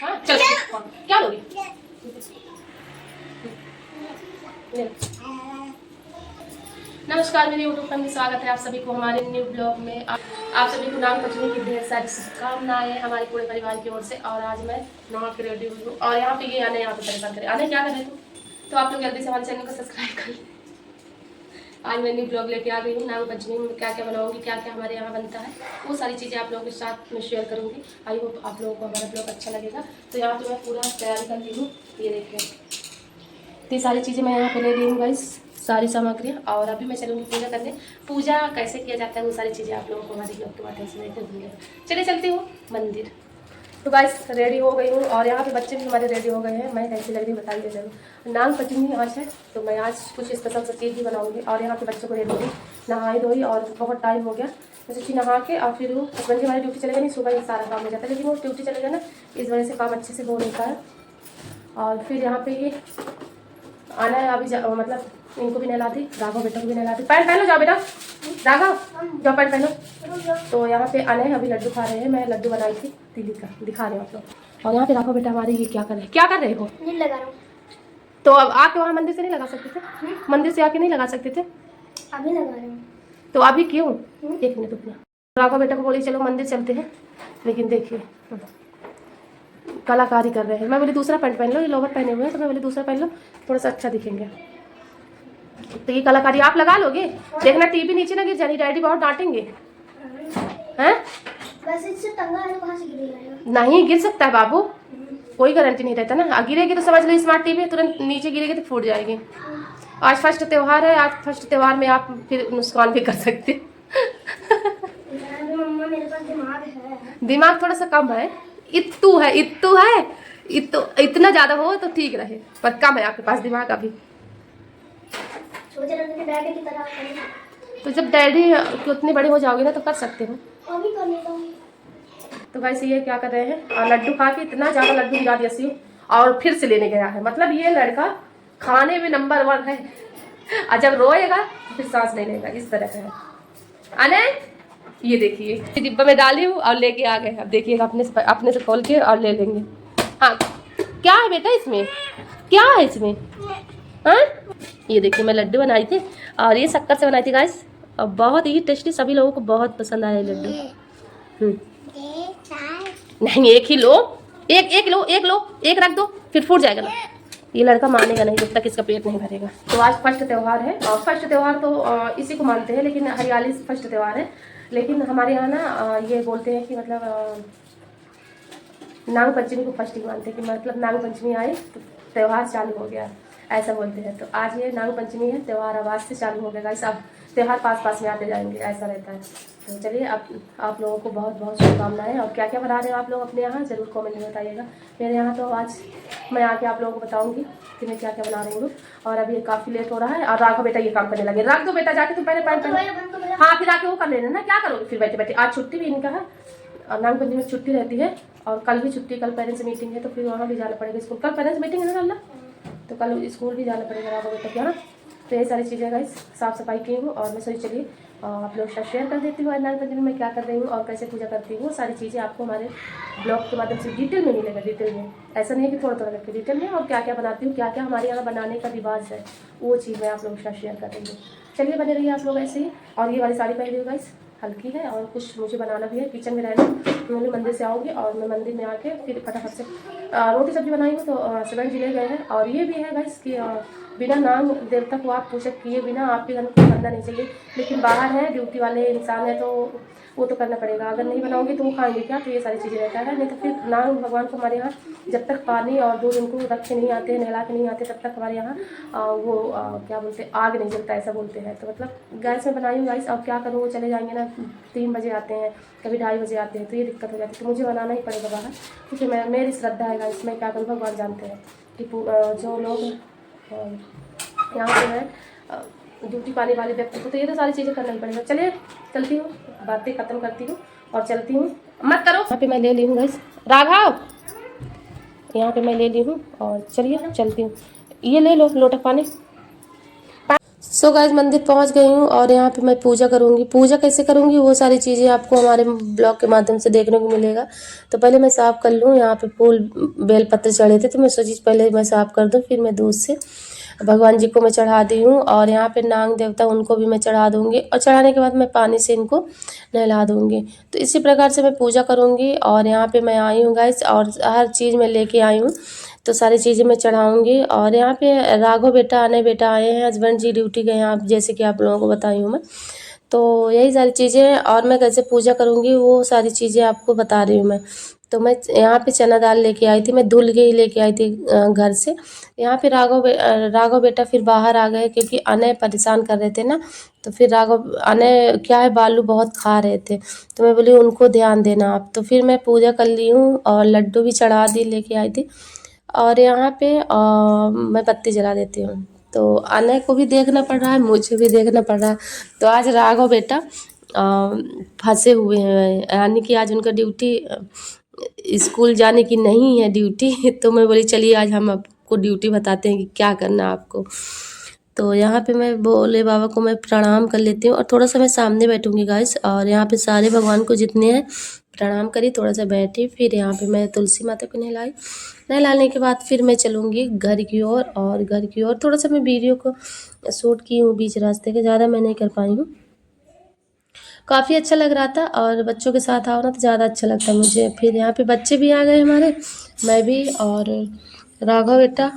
हाँ चल क्या लोगी? नमस्कार मेरे यूट्यूब फैमिली, स्वागत है आप सभी को हमारे न्यू ब्लॉग में। आप सभी को नाम पंचमी की ढेर सारी शुभकामनाएं हमारे पूरे परिवार की ओर से। और आज मैं नहा के रेडी हुई हूँ और यहाँ पे ये आने यहाँ पे परेशान करे। आने क्या कर रहे तो आप लोग जल्दी से हमारे चैनल को सब्सक्राइब कर लें। आज मैं न्यू ब्लॉग लेके आ गई हूँ। नाग पंचमी में क्या क्या बनाऊंगी, क्या क्या हमारे यहाँ बनता है, वो सारी चीज़ें आप लोगों के साथ में शेयर करूँगी। आई होप आप लोगों को हमारा ब्लॉग अच्छा लगेगा। तो यहाँ पे मैं पूरा तैयारी करती हूँ। ये देखिए इतनी सारी चीज़ें मैं यहाँ पे ले ली हूँ गाइस, सारी सामग्री। और अभी मैं चलूँगी पूजा करने। पूजा कैसे किया जाता है वो सारी चीज़ें आप लोगों को हमारे ब्लॉग के माध्यम से देखने को मिलेगा। चलिए चलती हूँ मंदिर। तो गाइस रेडी हो गई हूँ और यहाँ पे बच्चे भी हमारे रेडी हो गए हैं। मैं कैसी लग रही हूँ बताइए जरूर। नाग पंचमी आज है तो मैं आज कुछ स्पेशल सा चीज़ भी बनाऊँगी। और यहाँ पे बच्चों को रेडी होगी, नहाई धोई और बहुत टाइम हो गया। तो सोची नहा के और फिर वो हस्बैंड की हमारी ड्यूटी चले गए, नहीं सुबह ही सारा काम हो जाता है, लेकिन वो ड्यूटी चले गए ना, इस वजह से काम अच्छे से हो नहीं पाया। और फिर यहाँ पे ये आना है अभी मतलब इनको भी नहला दी, राघव बेटा को भी नहला दी। पैंट पहनो जाओ बेटा, राघव जाओ पैंट पहनो। तो यहाँ पे आने हैं, अभी लड्डू खा रहे हैं। मैं लड्डू बनाई थी तिली का, दिखा रहे हो आप लोग। और यहाँ पे राघव बेटा हमारे ये क्या कर रहे हैं, क्या कर रहे हो? नहीं लगा रहा हूँ। तो अब आके वहाँ मंदिर से नहीं लगा सकते थे? मंदिर से आके नहीं लगा सकते थे? अभी लगा रहा हूँ। तो अभी क्यों? एक मिनट रुकना। राघव बेटा को बोली चलो मंदिर चलते हैं, लेकिन देखिए कलाकारी कर रहे हैं। मैं बोली दूसरा पैंट पहन लो, ये लोवर पहने हुए हैं, तो मैं बोली दूसरा पहन लो, थोड़ा सा अच्छा दिखेंगे। तो ये कलाकारी आप लगा लोगे? देखना टीवी नीचे ना गिर जानी, डैडी बहुत डांटेंगे। हैं? बस इससे टंगा है तो कहाँ से गिरेगा? नहीं गिर सकता है बाबू, कोई गारंटी नहीं रहता ना। गिरेगी तो समझ लो स्मार्ट टीवी तुरंत नीचे गिरेगी तो फूट जाएगी। आज फर्स्ट त्यौहार है, आज फर्स्ट त्यौहार में आप फिर नुकसान भी कर सकते। मम्मा मेरे पास दिमाग है। दिमाग थोड़ा सा कम है, इत्तू है, इत्तू है, इत्तू इतना ज्यादा हो तो ठीक रहे, पर कम है आपके पास दिमाग अभी। छोटे लड़के डैडी की तरह करें। तो जब डैडी उतने बड़े हो जाओगे ना तो कर सकते हो। अभी कर लेता हूँ। तो वैसे ये क्या कर रहे हैं, और लड्डू खा के इतना ज्यादा लड्डू गिरा दिया सी और फिर से लेने गया है। मतलब ये लड़का खाने में नंबर 1 है, और जब रोएगा तो फिर सांस नहीं लेगा, इस तरह का है। अने ये देखिए डिब्बा में डाली हूँ और लेके आ गए। अब देखिएगा अपने से खोल के और ले लेंगे। हाँ क्या है बेटा इसमें, क्या है इसमें? हाँ ये देखिए मैं लड्डू बनाई थी और ये शक्कर से बनाई थी गाइस, और बहुत ही टेस्टी, सभी लोगों को बहुत पसंद आया लड्डू। नहीं एक ही लो, एक लो, एक रख दो, फिर फूट जाएगा ना। ये लड़का मानेगा नहीं जब तक इसका पेट नहीं भरेगा। तो आज फर्स्ट त्यौहार है, और फर्स्ट त्यौहार तो इसी को मानते हैं, लेकिन हरियाली फर्स्ट त्यौहार है। लेकिन हमारे यहाँ ना ये बोलते हैं कि मतलब नाग पंचमी को फर्स्ट ही मानते हैं, कि मतलब नाग पंचमी आए तो त्यौहार चालू हो गया, ऐसा बोलते हैं। तो आज ये नाग पंचमी है, त्यौहार आवाज़ से चालू हो गया। सब त्यौहार पास पास में आते जाएंगे, ऐसा रहता है। तो चलिए आप लोगों को बहुत बहुत शुभकामनाएं। और क्या क्या बना रहे हो आप लोग अपने यहाँ ज़रूर कमेंट में बताइएगा। मेरे यहाँ तो आज मैं आके आप लोगों को बताऊंगी कि मैं क्या क्या बना रही हूँ। और अभी काफ़ी लेट हो रहा है और राघव बेटा ये काम करने लगे। रख दो बेटा जाके, तुम पहले पहले हाँ फिर आके वो कर लेना ना, क्या करोगे फिर बैठे बैठे। आज छुट्टी भी इनका है, और नाग पंचमी में छुट्टी रहती है, और कल भी छुट्टी, कल पेरेंट्स मीटिंग है तो फिर वहाँ भी जाना पड़ेगा स्कूल। कल पेरेंट्स मीटिंग है ना, तो कल स्कूल भी जाना पड़ेगा राघव बेटा के यहाँ। तो ये सारी चीज़ें गाइस साफ़ सफाई की हूँ। और मैं सोची चलिए आप लोग साथ शेयर कर देती हूँ नाग पंचमी में क्या कर रही हूँ और कैसे पूजा करती हूँ। सारी चीज़ें आपको हमारे ब्लॉग के माध्यम से डिटेल में मिलेगा, डिटेल में, ऐसा नहीं है कि थोड़ा थोड़ा करके डिटेल में। और क्या क्या बनाती हूँ, क्या क्या हमारे यहाँ बनाने का रिवाज है, वो चीज़ मैं आप लोगों के साथ शेयर कर रही हूँ। चलिए बने रहिए आप लोग ऐसे ही। और ये वाली साड़ी पहनी हुई गाइस हल्की है, और कुछ मुझे बनाना भी है, किचन में रहना। मैं मंदिर से आऊँगी और मैं मंदिर में आके फिर फटाफट से रोटी सब्जी बनाई हूँ। तो हस्बैंड जी ले गए हैं। और ये भी है गाइस कि बिना नाग देवता को आप पूजा किए बिना आपके घर में बनना नहीं चाहिए, लेकिन बाहर है, ड्यूटी वाले इंसान है, तो वो तो करना पड़ेगा। अगर नहीं बनाओगे तो वो खाएंगे क्या? तो ये सारी चीज़ें रहता है। नहीं तो फिर नाग भगवान को हमारे यहाँ जब तक पानी और दूध उनको रख के नहीं आते, नहला के नहीं आते, तब तक हमारे यहाँ क्या बोलते हैं, आग नहीं जलता, ऐसा बोलते हैं। तो मतलब गैस में बनाई हूँ गाइस। अब क्या करूँ, वो चले जाएंगे ना, 3 बजे आते हैं, कभी 2:30 बजे आते हैं, तो ये दिक्कत हो जाती है। तो मुझे बनाना ही पड़ेगा बाहर, क्योंकि मेरी श्रद्धा है गाइस। मैं क्या करूँ, भगवान जानते हैं कि जो लोग यहाँ पे है ड्यूटी पाने वाले व्यक्ति को, तो ये तो सारी चीज़ें करना ही पड़ेगा। चलिए चलती हूँ, बातें ख़त्म करती हूँ और चलती हूँ। मत करो। यहाँ पे मैं ले ली हूँ गाइस, राघव यहाँ पे मैं ले ली हूँ और चलिए चलती हूँ। ये ले लो लोटा पानी। सो गाइस मंदिर पहुंच गई हूँ और यहाँ पे मैं पूजा करूँगी। पूजा कैसे करूँगी वो सारी चीज़ें आपको हमारे ब्लॉग के माध्यम से देखने को मिलेगा। तो पहले मैं साफ़ कर लूँ। यहाँ पे फूल बेलपत्र चढ़े थे तो मैं सोची पहले मैं साफ़ कर दूँ, फिर मैं दूध से भगवान जी को मैं चढ़ा दी हूँ। और यहाँ पे नाग देवता उनको भी मैं चढ़ा दूँगी और चढ़ाने के बाद मैं पानी से इनको नहला दूँगी। तो इसी प्रकार से मैं पूजा करूँगी। और यहाँ पे मैं आई हूँ गाइस और हर चीज़ मैं लेके आई हूँ, तो सारी चीज़ें मैं चढ़ाऊँगी। और यहाँ पे राघव बेटा अनय बेटा आए हैं, हस्बैंड जी ड्यूटी गए हैं, आप जैसे कि आप लोगों को बताई हूँ मैं। तो यही सारी चीज़ें और मैं कैसे पूजा करूँगी वो सारी चीज़ें आपको बता रही हूँ मैं। तो मैं यहाँ पे चना दाल लेके आई थी, मैं धुल के ही लेके आई थी घर से। यहाँ पे राघव बेटा फिर बाहर आ गए क्योंकि अनय परेशान कर रहे थे ना। तो फिर राघव अनय क्या है बालू बहुत खा रहे थे, तो मैं बोली उनको ध्यान देना आप। तो फिर मैं पूजा कर ली हूँ और लड्डू भी चढ़ा दी लेके आई थी। और यहाँ पे मैं बत्ती जला देती हूँ। तो अनय को भी देखना पड़ रहा है, मुझे भी देखना पड़ रहा है। तो आज राघव बेटा फंसे हुए हैं, यानी कि आज उनका ड्यूटी स्कूल जाने की नहीं है ड्यूटी। तो मैं बोली चलिए आज हम आपको ड्यूटी बताते हैं कि क्या करना है आपको। तो यहाँ पे मैं भोले बाबा को मैं प्रणाम कर लेती हूँ और थोड़ा सा मैं सामने बैठूंगी गाइस। और यहाँ पे सारे भगवान को जितने हैं प्रणाम करी, थोड़ा सा बैठी, फिर यहाँ पे मैं तुलसी माता को नहलाई। नहलाने के बाद फिर मैं चलूँगी घर की ओर। और घर की ओर थोड़ा सा मैं वीडियो को शूट की हूँ बीच रास्ते के, ज़्यादा मैं नहीं कर पाई हूँ। काफ़ी अच्छा लग रहा था और बच्चों के साथ आओ ना तो ज़्यादा अच्छा लगता है मुझे। फिर यहाँ पे बच्चे भी आ गए हमारे, मैं भी और राघव बेटा।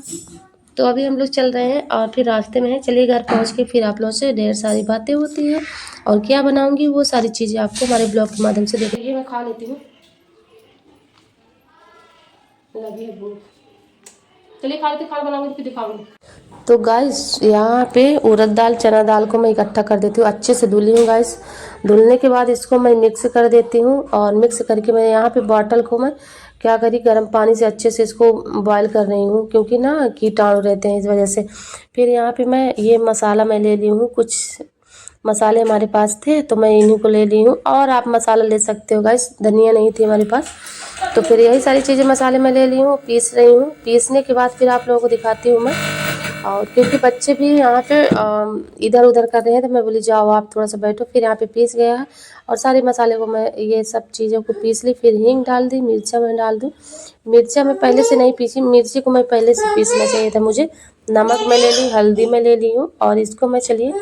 तो अभी हम लोग चल रहे हैं और फिर रास्ते में हैं। चलिए घर पहुँच के फिर आप लोगों से ढेर सारी बातें होती हैं और क्या बनाऊंगी वो सारी चीज़ें आपको हमारे ब्लॉग के माध्यम से देखिए। मैं खा लेती हूँ, लगी है भूख। चलिए खा लेते, खाना बनाऊंगी फिर दिखाऊंगी। तो गाइस यहाँ पे उड़द दाल चना दाल को मैं इकट्ठा कर देती हूँ, अच्छे से धुली हूँ गाइस। धुलने के बाद इसको मैं मिक्स कर देती हूँ और मिक्स करके मैं यहाँ पे बॉटल को मैं क्या करी गर्म पानी से अच्छे से इसको बॉयल कर रही हूँ क्योंकि ना कीटाणु रहते हैं इस वजह से। फिर यहाँ पे मैं ये मसाला मैं ले ली हूँ, कुछ मसाले हमारे पास थे तो मैं इन्हीं को ले ली हूँ। और आप मसाला ले सकते हो गाइस, धनिया नहीं थी हमारे पास। तो फिर यही सारी चीज़ें मसाले मैं ले ली हूँ, पीस रही हूँ। पीसने के बाद फिर आप लोगों को दिखाती हूँ मैं। और क्योंकि बच्चे भी यहाँ पे इधर उधर कर रहे हैं तो मैं बोली जाओ आप थोड़ा सा बैठो। फिर यहाँ पे पीस गया है और सारे मसाले को मैं ये सब चीज़ों को पीस ली। फिर हींग डाल दी, मिर्चा मैं डाल दूँ। मिर्चा मैं पहले से नहीं पीसी, मिर्ची को मैं पहले से पीसना चाहिए था मुझे। नमक मैं ले ली, हल्दी मैं ले ली हूँ और इसको मैं चलिए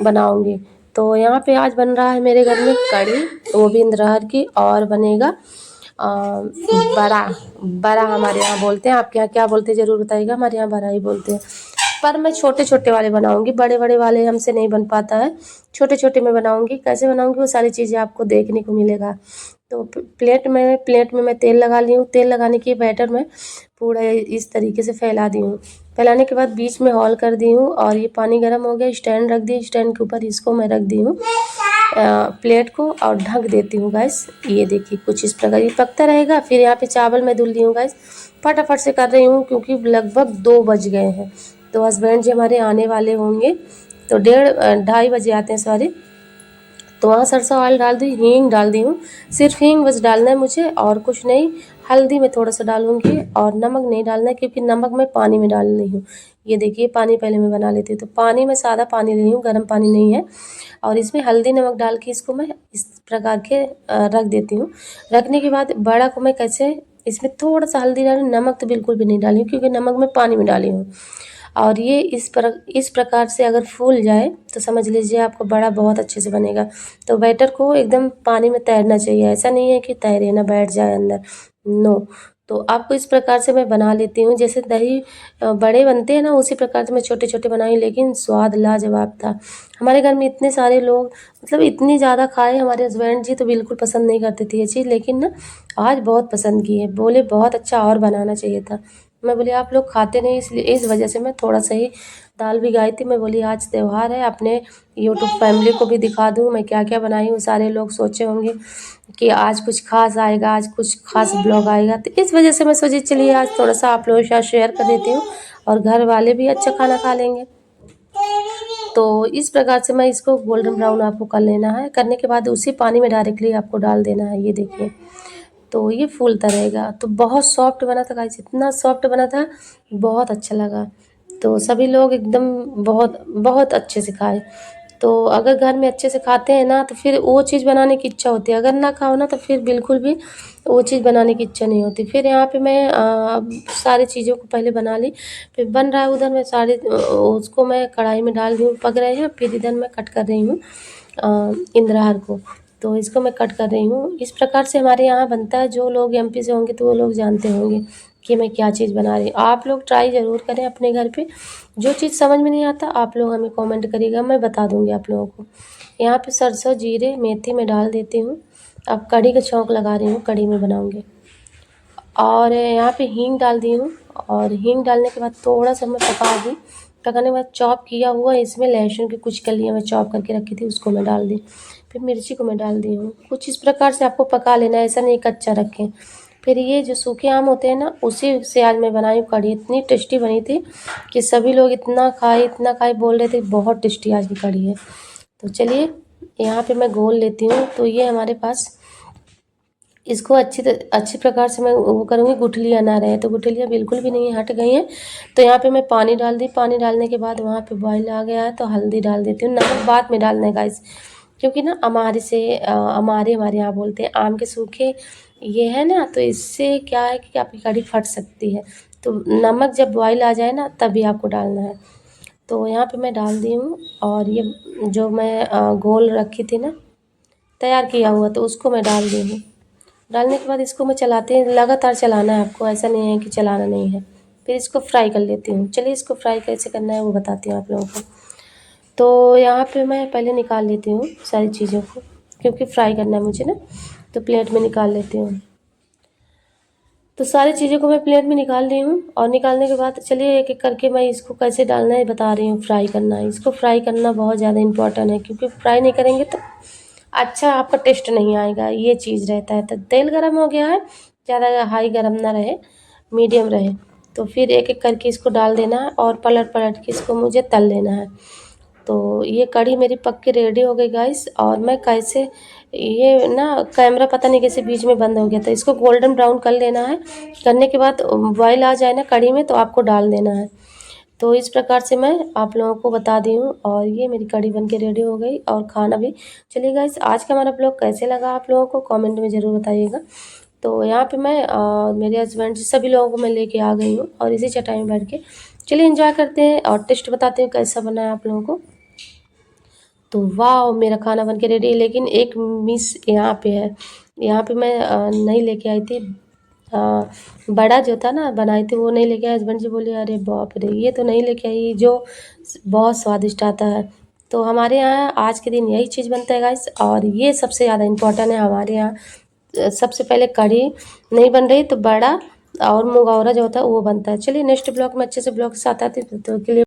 बनाऊँगी। तो यहाँ पे आज बन रहा है मेरे घर में कढ़ी, वो भी इंद्रहर की, और बनेगा बड़ा बड़ा हमारे यहाँ बोलते हैं, आपके यहाँ क्या बोलते हैं ज़रूर बताइएगा। हमारे यहाँ बड़ा ही बोलते हैं, पर मैं छोटे छोटे वाले बनाऊंगी, बड़े बड़े वाले हमसे नहीं बन पाता है। छोटे छोटे मैं बनाऊंगी, कैसे बनाऊंगी वो सारी चीज़ें आपको देखने को मिलेगा। तो प्लेट में मैं तेल लगा ली हूँ। तेल लगाने के बैटर में पूरा इस तरीके से फैला दी हूँ। फैलाने के बाद बीच में हॉल कर दी हूँ और ये पानी गर्म हो गया, स्टैंड रख दी, स्टैंड के ऊपर इसको मैं रख दी हूँ प्लेट को और ढक देती हूँ गाइस। ये देखिए कुछ इस प्रकार ये पकता रहेगा। फिर यहाँ पे चावल मैं धुल ली हूँ गाइस, फटाफट से कर रही हूँ क्योंकि लगभग 2 बज गए हैं। तो हस्बैंड जी हमारे आने वाले होंगे, तो 2:30 बजे आते हैं सॉरी। तो वहाँ सरसों ऑयल डाल दी, हींग डाल दी हूँ, सिर्फ हींग बस डालना है मुझे और कुछ नहीं। हल्दी मैं थोड़ा सा डालूंगी और नमक नहीं डालना है क्योंकि नमक मैं पानी में डाल रही हूँ। ये देखिए पानी पहले मैं बना लेती हूँ, तो पानी में सादा पानी ली हूँ, गर्म पानी नहीं है। और इसमें हल्दी नमक डाल के इसको मैं इस प्रकार के रख देती हूँ। रखने के बाद बड़ा को मैं कैसे इसमें थोड़ा सा हल्दी डालूँ, नमक तो बिल्कुल भी नहीं डाली क्योंकि नमक मैं पानी में डाली हूँ। और ये इस प्रकार से अगर फूल जाए तो समझ लीजिए आपको बड़ा बहुत अच्छे से बनेगा। तो बैटर को एकदम पानी में तैरना चाहिए, ऐसा नहीं है कि तैरे ना बैठ जाए अंदर, नो। तो आपको इस प्रकार से मैं बना लेती हूँ, जैसे दही बड़े बनते हैं ना उसी प्रकार से मैं छोटे छोटे बनाई, लेकिन स्वाद लाजवाब था। हमारे घर में इतने सारे लोग मतलब इतनी ज़्यादा खाए, हमारे हस्बैंड जी तो बिल्कुल पसंद नहीं करते थे ये चीज़, लेकिन ना आज बहुत पसंद की है, बोले बहुत अच्छा और बनाना चाहिए था। मैं बोली आप लोग खाते नहीं इसलिए इस वजह से मैं थोड़ा सा ही दाल भिगाई थी। मैं बोली आज त्यौहार है, अपने यूट्यूब फैमिली को भी दिखा दूँ मैं क्या क्या बनाई हूँ। सारे लोग सोचे होंगे कि आज कुछ खास आएगा, आज कुछ खास ब्लॉग आएगा, तो इस वजह से मैं सोची चलिए आज थोड़ा सा आप लोगों के साथ शेयर कर देती हूँ और घर वाले भी अच्छा खाना खा लेंगे। तो इस प्रकार से मैं इसको गोल्डन ब्राउन आपको कर लेना है। करने के बाद उसी पानी में डायरेक्टली आपको डाल देना है, ये देखिए। तो ये फूलता रहेगा। तो बहुत सॉफ्ट बना था गाइस, इतना सॉफ्ट बना था, बहुत अच्छा लगा। तो सभी लोग एकदम बहुत बहुत अच्छे से खाए। तो अगर घर में अच्छे से खाते हैं ना तो फिर वो चीज़ बनाने की इच्छा होती है, अगर ना खाओ ना तो फिर बिल्कुल भी वो चीज़ बनाने की इच्छा नहीं होती। फिर यहाँ पे मैं सारी चीज़ों को पहले बना ली, फिर बन रहा है उधर मैं उसको मैं कढ़ाई में डाल दी हूँ, पक रहे हैं। फिर इधर मैं कट कर रही हूँ इंद्रहार को, तो इसको मैं कट कर रही हूँ। इस प्रकार से हमारे यहाँ बनता है। जो लोग एमपी से होंगे तो वो लोग जानते होंगे कि मैं क्या चीज़ बना रही हूँ। आप लोग ट्राई ज़रूर करें अपने घर पे। जो चीज़ समझ में नहीं आता आप लोग हमें कमेंट करिएगा, मैं बता दूँगी आप लोगों को। यहाँ पे सरसों, जीरे, मेथी मैं डाल देती हूँ। अब कढ़ी का छौंक लगा रही हूँ, कढ़ी में बनाऊँगी। और यहाँ पे हींग डाल दी हूँ, और हींग डालने के बाद थोड़ा सा मैं पका दी। पकाने के बाद चॉप किया हुआ इसमें लहसुन की कुछ कलियाँ मैं चॉप करके रखी थी, उसको मैं डाल दी। फिर मिर्ची को मैं डाल दी हूँ। कुछ इस प्रकार से आपको पका लेना है, ऐसा नहीं कच्चा रखें। फिर ये जो सूखे आम होते हैं ना, उसी से आज मैं बनाई हूँ कढ़ी। इतनी टेस्टी बनी थी कि सभी लोग इतना खाए बोल रहे थे बहुत टेस्टी आज की कढ़ी है। तो चलिए यहाँ पे मैं घोल लेती हूँ। तो ये हमारे पास इसको अच्छी प्रकार से मैं वो करूँगी, गुठलियाँ ना रहे। तो गुठलियाँ बिल्कुल भी नहीं हट गई हैं। तो यहाँ पे मैं पानी डाल दी। पानी डालने के बाद वहाँ पे बॉयल आ गया है तो हल्दी डाल देती हूँ। नमक बाद में डालना है गाइस, क्योंकि ना हमारे यहाँ बोलते हैं आम के सूखे ये है ना, तो इससे क्या है कि आपकी कढ़ी फट सकती है। तो नमक जब बॉयल आ जाए ना तभी आपको डालना है। तो यहाँ पे मैं डाल दी हूँ। और ये जो मैं घोल रखी थी ना तैयार किया हुआ, तो उसको मैं डाल दी हूँ। डालने के बाद इसको मैं लगातार चलाना है आपको, ऐसा नहीं है कि चलाना नहीं है। फिर इसको फ्राई कर लेती हूँ। चलिए इसको फ्राई कैसे करना है वो बताती हूँ आप लोगों को। तो यहाँ पे मैं पहले निकाल लेती हूँ सारी चीज़ों को, क्योंकि फ्राई करना है मुझे ना, तो प्लेट में निकाल लेती हूँ। तो सारी चीज़ों को मैं प्लेट में निकाल ली हूँ। और निकालने के बाद चलिए एक एक करके मैं इसको कैसे डालना है बता रही हूँ। फ्राई करना है, इसको फ्राई करना बहुत ज़्यादा इम्पोर्टेंट है, क्योंकि फ्राई नहीं करेंगे तो अच्छा आपका टेस्ट नहीं आएगा, ये चीज़ रहता है। तो तेल गरम हो गया है, ज़्यादा हाई गरम ना रहे, मीडियम रहे। तो फिर एक एक करके इसको डाल देना है और पलट पलट के इसको मुझे तल लेना है। तो ये कढ़ी मेरी पक के रेडी हो गई गाइस। और मैं कैसे ये ना कैमरा पता नहीं कैसे बीच में बंद हो गया था। इसको गोल्डन ब्राउन कर लेना है। करने के बाद बॉयल आ जाए ना कढ़ी में तो आपको डाल देना है। तो इस प्रकार से मैं आप लोगों को बता दी हूँ। और ये मेरी कढ़ी बनके रेडी हो गई और खाना भी। चलिए गाइस आज का हमारा ब्लॉग कैसे लगा आप लोगों को कमेंट में ज़रूर बताइएगा। तो यहाँ पे मैं मेरे हस्बैंड सभी लोगों को मैं लेके आ गई हूँ और इसी चटाई में बैठ के चलिए एंजॉय करते हैं और टेस्ट बताते हैं कैसा बना है आप लोगों को। तो वाह मेरा खाना बन के रेडी है, लेकिन एक मिस यहाँ पे है। यहाँ पे मैं नहीं लेके आई थी। बड़ा जो था ना बनाई थी वो नहीं लेके आई। हस्बैंड जी बोले अरे बाप रे ये तो नहीं लेके आई जो बहुत स्वादिष्ट आता है। तो हमारे यहाँ आज के दिन यही चीज़ बनता है गाइस, और ये सबसे ज़्यादा इम्पोर्टेंट है हमारे यहाँ। सबसे पहले कढ़ी नहीं बन रही तो बड़ा और मुगौरा जो होता है वो बनता है। चलिए नेक्स्ट ब्लॉग में अच्छे से ब्लॉग के साथ आती हूँ, तो के लिए